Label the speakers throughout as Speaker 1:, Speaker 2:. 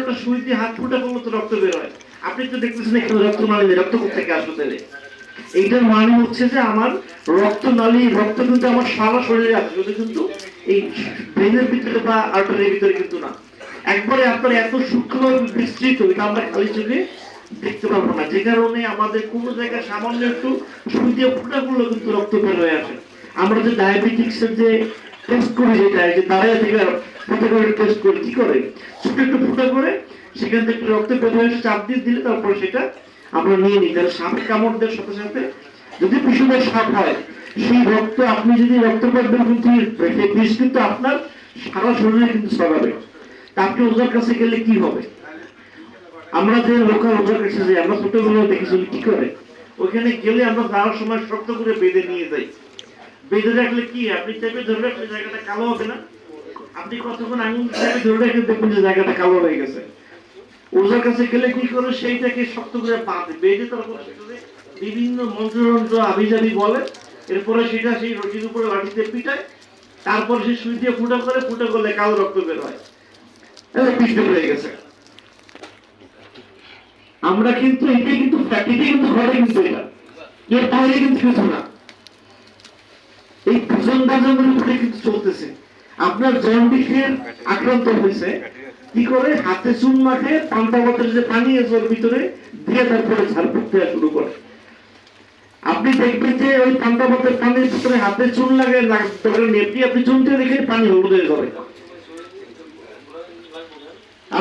Speaker 1: একটা সুই দিয়ে হাত ফুটা করলে তো রক্ত বের হয়। আপনি তো দেখতেছেন এখানে রক্ত নালী, রক্ত কোথেকে আসবে তাহলে? এইটার মানে হচ্ছে যে আমার রক্ত নালী, রক্ত কিন্তু আমার সারা শরীরে আছে, যদি কিন্তু এই ব্রেনের ভিতরে বা আর্টারির ভিতরে কিন্তু না। একবারে আপনার এত সূক্ষ্মভাবে বিস্তৃত, এটা আমরা খালি চোখে দেখতে পাবো না, যে কারণে আমাদের কোনো জায়গায় সামান্য একটু সুই দিয়ে ফুটা করলে কিন্তু রক্ত বের হয়ে আসে। আমরা যে ডায়াবেটিক্সের যে টেস্ট করি, যেটা যে দাঁড়িয়ে থেকে ফুটা করে টেস্ট করি, কি করে ছোট একটু ফুটা করে সেখান থেকে রক্ত বের হয়ে চাপ দিয়ে দিলে তারপর সেটা আমরা নিয়ে নিই। তাহলে সাপে কামড় দেওয়ার সাথে সাথে যদি বিষধর সাপ হয়, সেই রক্ত আপনি যদি রক্তপাত বের কিন্তু সেই বিষ কিন্তু আপনার সারা শরীরে কিন্তু ছড়াবে। তা আপনি ওজার কাছে গেলে কি হবে? আমরা যে লোকাল ওজার কাছে যাই, আমরা ছোটবেলায় দেখেছি কি করে, ওইখানে গেলে আমরা যাওয়ার সময় শক্ত করে বেঁধে নিয়ে যাই। বেঁধে রাখলে কি, আপনি চেপে ধরে রাখলে জায়গাটা কালো হবে না? আপনি কতক্ষণ আঙুল চেপে ধরে রাখলে দেখবেন যে জায়গাটা কালো হয়ে গেছে। ওজার কাছে গেলে কি করে, সেইটাকে শক্ত করে বাঁধে, বেঁধে তারপর সেটাতে বিভিন্ন মন্ত্রযন্ত্র আবিজাবি বলে, এরপরে সেটা সেই রশির উপরে লাঠিতে পিটায়, তারপর সে সুই দিয়ে ফুটা করে, ফুটা করলে কালো রক্ত বের হয়। বিষ বের হয়ে গেছে। আমরা কিন্তু এটাই কিন্তু এটাই কিন্তু ঘটে, কিন্তু এটা এর বাইরে কিন্তু কিছু না। এই ভোজন বাজনের উপরে কিন্তু চলতেছে। আপনার জন্ডিসের আক্রান্ত হয়েছে, কি করে হাতে চুন মাখে পান্তা ভাতের যে পানি আছে ওর ভিতরে দিয়ে তারপরে ঝাড়ফুঁক দেওয়া শুরু করে। আপনি দেখবেন যে ওই পান্তা ভাতের পানির ভিতরে হাতে চুন লাগে, নেপি আপনি চুনতে দেখে পানি হলুদ হয়ে যাবে।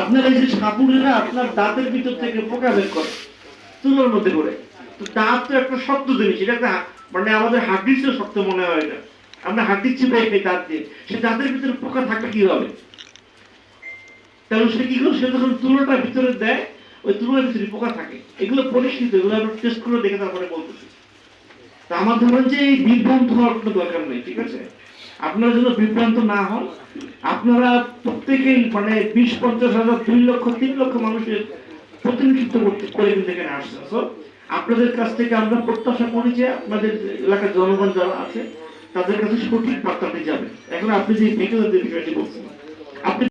Speaker 1: আপনার এই যে সাপুরেরা আপনার দাঁতের ভিতর থেকে পোকা বের করে চুলের মধ্যে করে। তো দাঁত তো একটা শক্ত জিনিস, এটা একটা মানে আমাদের হাড্ডির চেয়ে শক্ত মনে হয় না। আমরা হাড্ডির চিপে খাই দাঁত দিয়ে, সে দাঁতের ভিতরে পোকা থাকলে কি হবে? তাহলে সে কি করে, সে যখন তুলোটা ভিতরে দেয়, ওই তুলোর ভিতরে পোকা থাকে। এগুলো পরিষ্কৃত, এগুলো আমরা টেস্ট করে দেখে তারপরে বলতেছি। তা আমার ধরেন যে এই বিভ্রান্ত হওয়ার কোনো দরকার নেই, ঠিক আছে? আপনারা যেন বিভ্রান্ত না হন। আপনারা প্রত্যেকেই মানে 20-50,000, 2 লক্ষ 3 লক্ষ মানুষের প্রতিনিধিত্ব করে কিন্তু এখানে আসছেন। আপনাদের কাছ থেকে আমরা প্রত্যাশা করি যে আপনাদের এলাকার জনগণ যারা আছে তাদের কাছে সঠিক বার্তাটি যাবে। এখন আপনি যে বিষয়টি বলছেন, আপনি